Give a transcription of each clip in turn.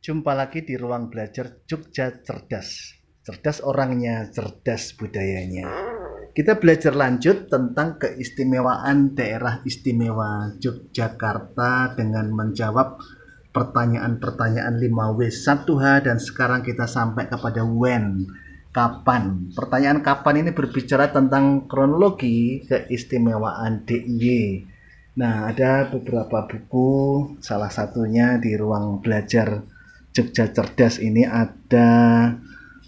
Jumpa lagi di ruang belajar Jogja Cerdas. Cerdas orangnya, cerdas budayanya. Kita belajar lanjut tentang keistimewaan daerah istimewa Yogyakarta dengan menjawab pertanyaan-pertanyaan 5W1H, dan sekarang kita sampai kepada when, kapan. Pertanyaan kapan ini berbicara tentang kronologi keistimewaan DIY. Nah, ada beberapa buku, salah satunya di ruang belajar Jogja Cerdas ini ada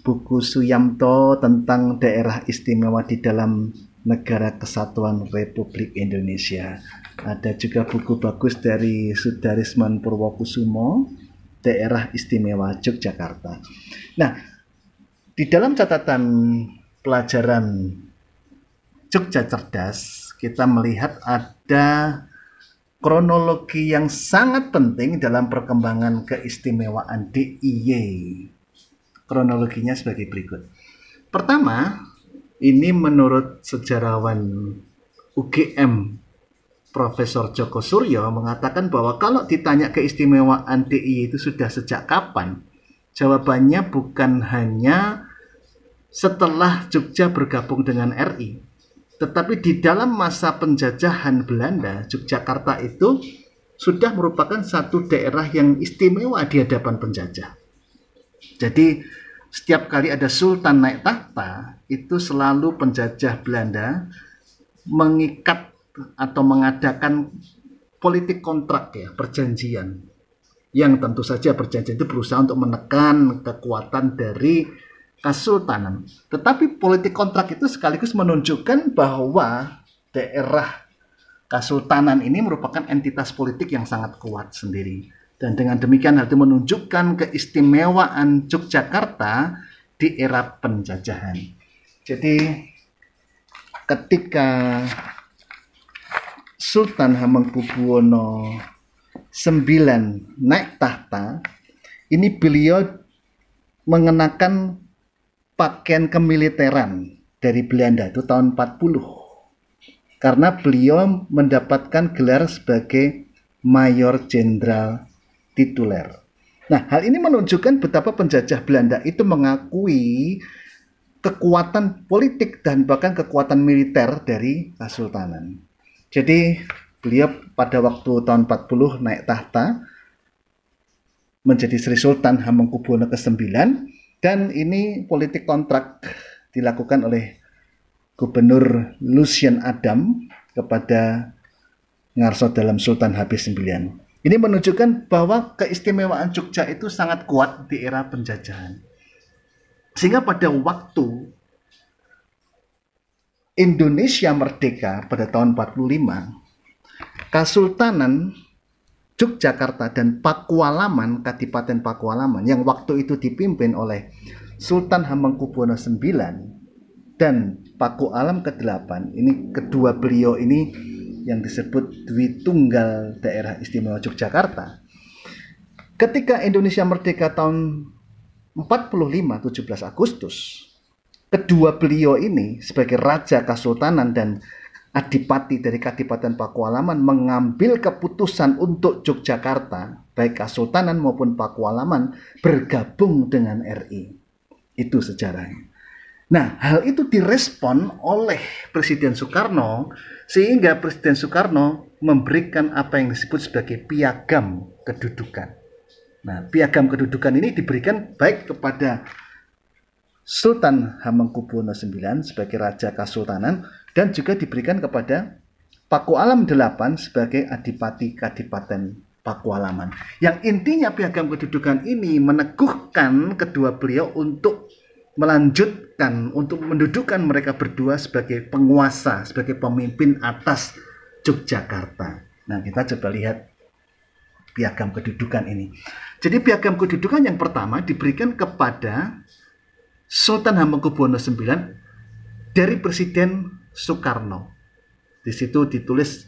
buku Suyamto tentang daerah istimewa di dalam Negara Kesatuan Republik Indonesia. Ada juga buku bagus dari Sudarisman Purwokusumo, Daerah Istimewa Yogyakarta. Nah, di dalam catatan pelajaran Jogja Cerdas, kita melihat ada kronologi yang sangat penting dalam perkembangan keistimewaan DIY. Kronologinya sebagai berikut. Pertama, ini menurut sejarawan UGM Profesor Joko Suryo mengatakan bahwa kalau ditanya keistimewaan DIY itu sudah sejak kapan, jawabannya bukan hanya setelah Jogja bergabung dengan RI, tetapi di dalam masa penjajahan Belanda, Yogyakarta itu sudah merupakan satu daerah yang istimewa di hadapan penjajah. Jadi setiap kali ada sultan naik tahta, itu selalu penjajah Belanda mengikat atau mengadakan politik kontrak, ya, perjanjian. Yang tentu saja perjanjian itu berusaha untuk menekan kekuatan dari Kesultanan. Tetapi politik kontrak itu sekaligus menunjukkan bahwa daerah Kesultanan ini merupakan entitas politik yang sangat kuat sendiri. Dan dengan demikian hal itu menunjukkan keistimewaan Yogyakarta di era penjajahan. Jadi ketika Sultan Hamengkubuwono IX naik tahta, ini beliau mengenakan pakaian kemiliteran dari Belanda itu tahun 40, karena beliau mendapatkan gelar sebagai Mayor Jenderal tituler. Nah, hal ini menunjukkan betapa penjajah Belanda itu mengakui kekuatan politik dan bahkan kekuatan militer dari Kesultanan. Jadi beliau pada waktu tahun 40 naik tahta menjadi Sri Sultan Hamengkubuwono ke-9, dan ini politik kontrak dilakukan oleh Gubernur Lucien Adam kepada Ngarso dalam Sultan Habis IX. Ini menunjukkan bahwa keistimewaan Jogja itu sangat kuat di era penjajahan. Sehingga pada waktu Indonesia merdeka pada tahun 45, Kesultanan Yogyakarta dan Pakualaman, Kadipaten Pakualaman, yang waktu itu dipimpin oleh Sultan Hamengkubuwono IX dan Paku Alam ke-8, ini kedua beliau ini yang disebut Dwi Tunggal Daerah Istimewa Yogyakarta. Ketika Indonesia merdeka tahun 45, 17 Agustus, kedua beliau ini sebagai Raja Kesultanan dan Adipati dari Kadipaten Pakualaman mengambil keputusan untuk Yogyakarta, baik Kesultanan maupun Pakualaman, bergabung dengan RI. Itu sejarahnya. Nah, hal itu direspon oleh Presiden Soekarno, sehingga Presiden Soekarno memberikan apa yang disebut sebagai piagam kedudukan. Nah, piagam kedudukan ini diberikan baik kepada Sultan Hamengkubuwono IX sebagai Raja Kesultanan, dan juga diberikan kepada Paku Alam VIII sebagai Adipati Kadipaten Pakualaman. Yang intinya piagam kedudukan ini meneguhkan kedua beliau untuk melanjutkan, untuk mendudukkan mereka berdua sebagai penguasa, sebagai pemimpin atas Yogyakarta. Nah, kita coba lihat piagam kedudukan ini. Jadi piagam kedudukan yang pertama diberikan kepada Sultan Hamengkubuwono IX dari Presiden Soekarno. Di situ ditulis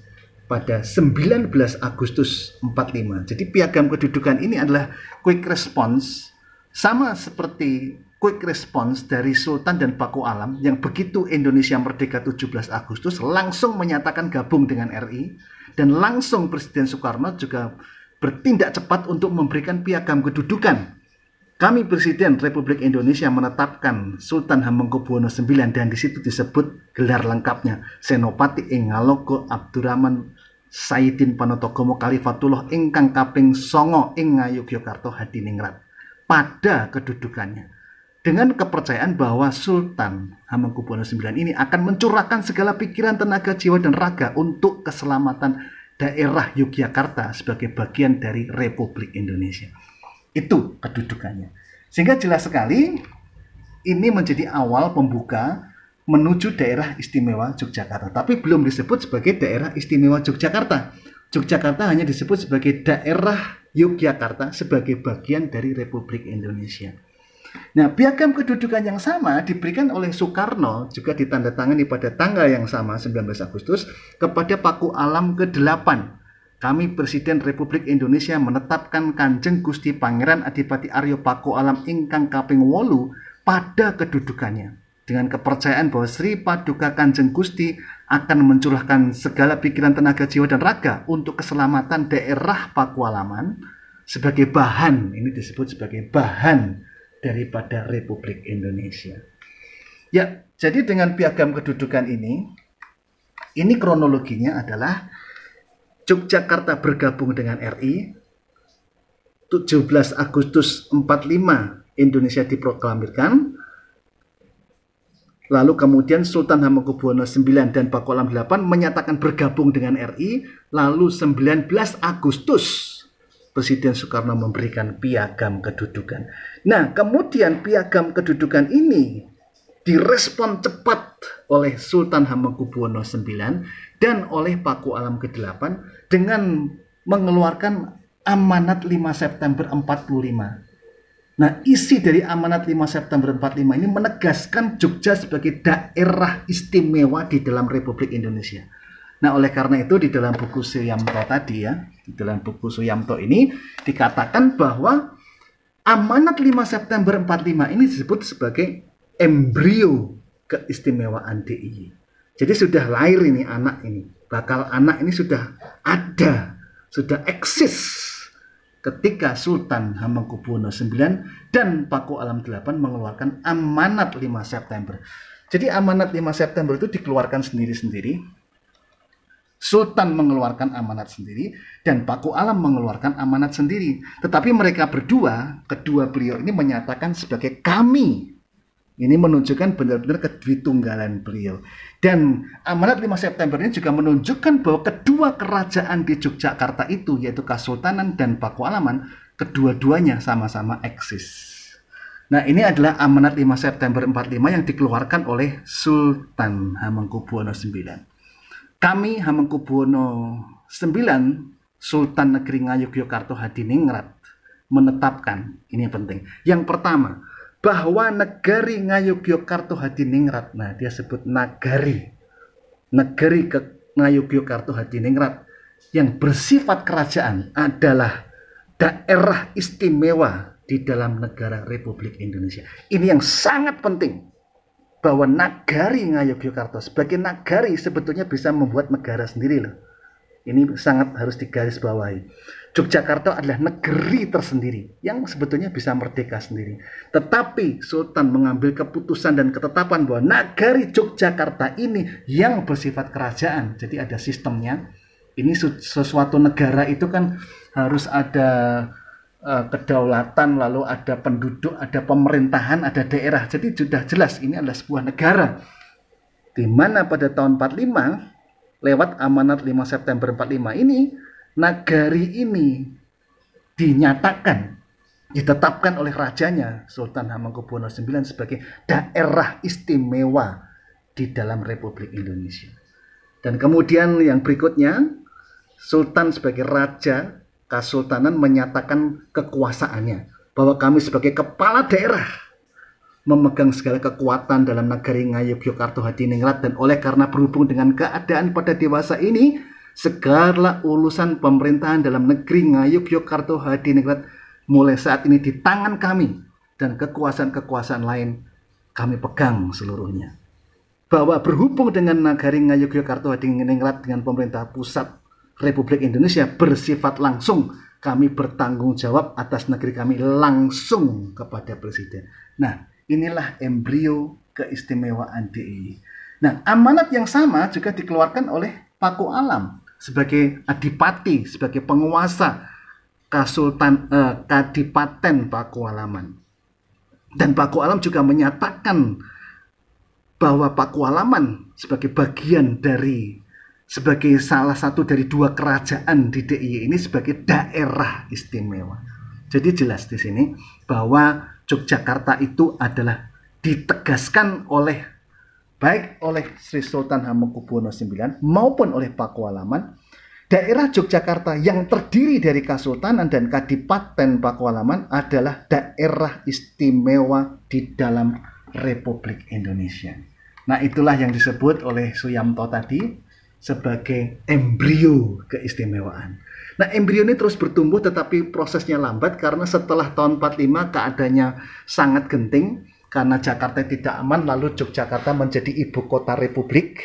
pada 19 Agustus 45. Jadi piagam kedudukan ini adalah quick response, sama seperti quick response dari Sultan dan Paku Alam yang begitu Indonesia merdeka 17 Agustus langsung menyatakan gabung dengan RI, dan langsung Presiden Soekarno juga bertindak cepat untuk memberikan piagam kedudukan. Kami Presiden Republik Indonesia menetapkan Sultan Hamengkubuwono IX dan di situ disebut gelar lengkapnya Senopati ing Ngalogo Abdurrahman Sayyidin Panotogomo Kalifatullah ingkang kaping 9 ing Ngayogyakarta Hadiningrat pada kedudukannya, dengan kepercayaan bahwa Sultan Hamengkubuwono IX ini akan mencurahkan segala pikiran, tenaga, jiwa, dan raga untuk keselamatan daerah Yogyakarta sebagai bagian dari Republik Indonesia. Itu kedudukannya. Sehingga jelas sekali ini menjadi awal pembuka menuju daerah istimewa Yogyakarta. Tapi belum disebut sebagai daerah istimewa Yogyakarta. Yogyakarta hanya disebut sebagai daerah Yogyakarta sebagai bagian dari Republik Indonesia. Nah, piagam kedudukan yang sama diberikan oleh Soekarno, juga ditandatangani pada tanggal yang sama 19 Agustus kepada Paku Alam ke-8. Kami Presiden Republik Indonesia menetapkan Kanjeng Gusti Pangeran Adipati Aryo Paku Alam ingkang kaping 8 pada kedudukannya, dengan kepercayaan bahwa Sri Paduka Kanjeng Gusti akan mencurahkan segala pikiran, tenaga, jiwa, dan raga untuk keselamatan daerah Pakualaman sebagai bahan, ini disebut sebagai bahan daripada Republik Indonesia. Ya, jadi dengan piagam kedudukan ini kronologinya adalah Yogyakarta bergabung dengan RI, 17 Agustus 45 Indonesia diproklamirkan, lalu kemudian Sultan Hamengkubuwono IX dan Pakualam 8 menyatakan bergabung dengan RI, lalu 19 Agustus Presiden Soekarno memberikan piagam kedudukan. Nah, kemudian piagam kedudukan ini direspon cepat oleh Sultan Hamengkubuwono IX dan oleh Pakualam ke-8 dengan mengeluarkan amanat 5 September 45. Nah, isi dari amanat 5 September 45 ini menegaskan Jogja sebagai daerah istimewa di dalam Republik Indonesia. Nah, oleh karena itu di dalam buku Suryamto tadi ya, di dalam buku Suryamto ini dikatakan bahwa amanat 5 September 45 ini disebut sebagai embrio keistimewaan DIY. Jadi sudah lahir ini anak ini, bakal anak ini sudah ada, sudah eksis ketika Sultan Hamengkubuwono IX dan Pakualam 8 mengeluarkan amanat 5 September. Jadi amanat 5 September itu dikeluarkan sendiri-sendiri, Sultan mengeluarkan amanat sendiri, dan Pakualam mengeluarkan amanat sendiri. Tetapi mereka berdua, kedua beliau ini menyatakan sebagai kami. Ini menunjukkan benar-benar kedwitunggalan beliau. Dan amanat 5 September ini juga menunjukkan bahwa kedua kerajaan di Yogyakarta itu, yaitu Kasultanan dan Pakualaman, kedua-duanya sama-sama eksis. Nah, ini adalah amanat 5 September 45 yang dikeluarkan oleh Sultan Hamengkubuwono IX. Kami Hamengkubuwono IX, Sultan Negeri Ngayogyakarta Hadiningrat, menetapkan, ini yang penting. Yang pertama, bahwa negeri Ngayogyakarta Hadiningrat, nah dia sebut negeri Ngayogyakarta Hadiningrat yang bersifat kerajaan adalah daerah istimewa di dalam negara Republik Indonesia. Ini yang sangat penting, bahwa nagari Ngayogyakarta sebagai nagari sebetulnya bisa membuat negara sendiri loh. Ini sangat harus digarisbawahi. Yogyakarta adalah negeri tersendiri yang sebetulnya bisa merdeka sendiri. Tetapi Sultan mengambil keputusan dan ketetapan bahwa nagari Yogyakarta ini yang bersifat kerajaan. Jadi ada sistemnya. Ini sesuatu negara itu kan harus ada kedaulatan, lalu ada penduduk, ada pemerintahan, ada daerah. Jadi sudah jelas ini adalah sebuah negara. Di mana pada tahun 45 lewat amanat 5 September 45 ini, nagari ini ditetapkan oleh rajanya Sultan Hamengkubuwono IX sebagai daerah istimewa di dalam Republik Indonesia. Dan kemudian yang berikutnya, Sultan sebagai raja Kasultanan menyatakan kekuasaannya, bahwa kami sebagai kepala daerah memegang segala kekuatan dalam negeri Ngayogyakarta Hadiningrat, dan oleh karena berhubung dengan keadaan pada dewasa ini, segala urusan pemerintahan dalam negeri Ngayogyakarta Hadiningrat mulai saat ini di tangan kami, dan kekuasaan-kekuasaan lain kami pegang seluruhnya. Bahwa berhubung dengan negeri Ngayogyakarta Hadiningrat dengan pemerintah pusat Republik Indonesia bersifat langsung kami bertanggung jawab atas negeri kami langsung kepada Presiden. Nah, inilah embrio keistimewaan DIY. Nah, amanat yang sama juga dikeluarkan oleh Paku Alam sebagai adipati, sebagai penguasa Kadipaten Pakualaman. Dan Pakualam juga menyatakan bahwa Pakualaman sebagai bagian dari, sebagai salah satu dari dua kerajaan di DIY ini sebagai daerah istimewa. Jadi jelas di sini bahwa Yogyakarta itu adalah ditegaskan oleh baik oleh Sri Sultan Hamengkubuwono IX maupun oleh Pakualaman, daerah Yogyakarta yang terdiri dari Kasultanan dan Kadipaten Pakualaman adalah daerah istimewa di dalam Republik Indonesia. Nah, itulah yang disebut oleh Suyamto tadi sebagai embrio keistimewaan. Nah, embrio ini terus bertumbuh tetapi prosesnya lambat karena setelah tahun 45 keadaannya sangat genting karena Jakarta tidak aman, lalu Yogyakarta menjadi ibu kota Republik,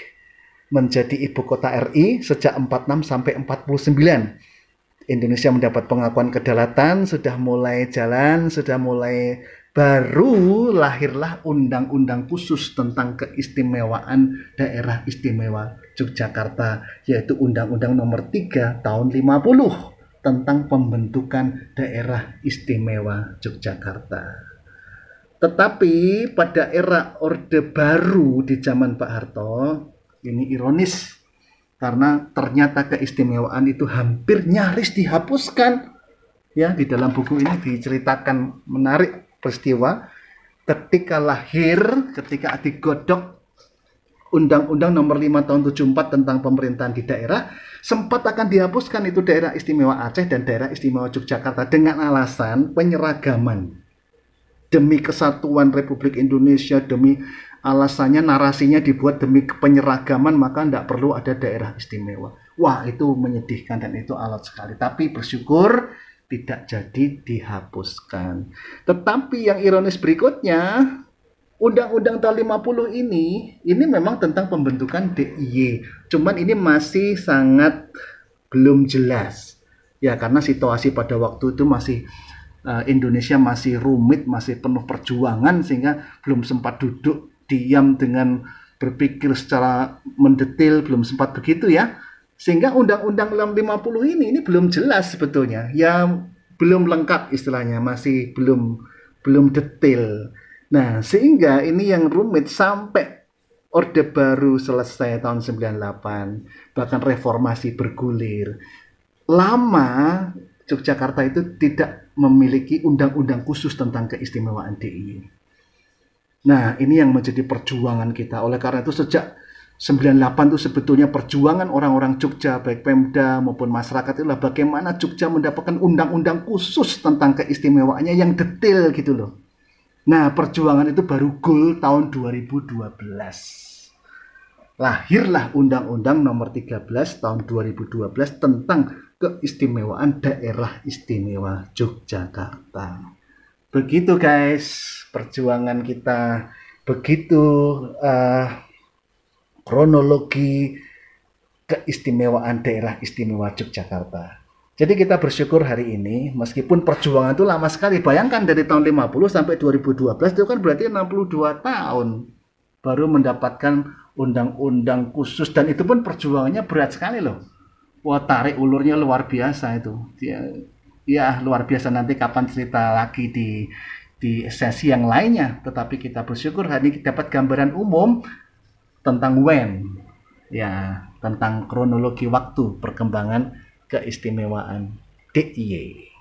menjadi ibu kota RI sejak 46 sampai 49. Indonesia mendapat pengakuan kedaulatan, sudah mulai jalan, sudah mulai, baru lahirlah undang-undang khusus tentang keistimewaan daerah istimewa Yogyakarta, yaitu Undang-Undang Nomor 3 Tahun 50 tentang pembentukan daerah istimewa Yogyakarta. Tetapi pada era Orde Baru di zaman Pak Harto, ini ironis karena ternyata keistimewaan itu hampir nyaris dihapuskan. Ya, di dalam buku ini diceritakan menarik peristiwa ketika digodok Undang-Undang Nomor 5 Tahun 74 tentang pemerintahan di daerah, sempat akan dihapuskan itu daerah istimewa Aceh dan daerah istimewa Yogyakarta dengan alasan penyeragaman. Demi kesatuan Republik Indonesia, demi alasannya narasinya dibuat demi penyeragaman, maka tidak perlu ada daerah istimewa. Wah, itu menyedihkan dan itu alot sekali. Tapi bersyukur tidak jadi dihapuskan. Tetapi yang ironis berikutnya, Undang-Undang tahun 50 ini memang tentang pembentukan DIY. Cuman ini masih sangat belum jelas. Ya, karena situasi pada waktu itu masih Indonesia masih rumit, masih penuh perjuangan, sehingga belum sempat duduk diam dengan berpikir secara mendetail, belum sempat begitu ya. Sehingga Undang-Undang 50 ini belum jelas sebetulnya, ya belum lengkap istilahnya, masih belum detail. Nah, sehingga ini yang rumit sampai Orde Baru selesai tahun 98, bahkan reformasi bergulir. Lama Yogyakarta itu tidak memiliki undang-undang khusus tentang keistimewaan DIY. Nah, ini yang menjadi perjuangan kita. Oleh karena itu sejak 98 itu sebetulnya perjuangan orang-orang Jogja, baik Pemda maupun masyarakat, itulah bagaimana Jogja mendapatkan undang-undang khusus tentang keistimewaannya yang detail gitu loh. Nah, perjuangan itu baru goal tahun 2012. Lahirlah Undang-Undang Nomor 13 Tahun 2012 tentang keistimewaan daerah istimewa Yogyakarta. Begitu guys, perjuangan kita, begitu kronologi keistimewaan daerah istimewa Yogyakarta. Jadi kita bersyukur hari ini, meskipun perjuangan itu lama sekali. Bayangkan dari tahun 50 sampai 2012 itu kan berarti 62 tahun baru mendapatkan undang-undang khusus, dan itu pun perjuangannya berat sekali loh. Wah, tarik ulurnya luar biasa itu. Ya luar biasa, nanti kapan cerita lagi di sesi yang lainnya. Tetapi kita bersyukur hari ini dapat gambaran umum tentang tentang kronologi waktu perkembangan keistimewaan DIY.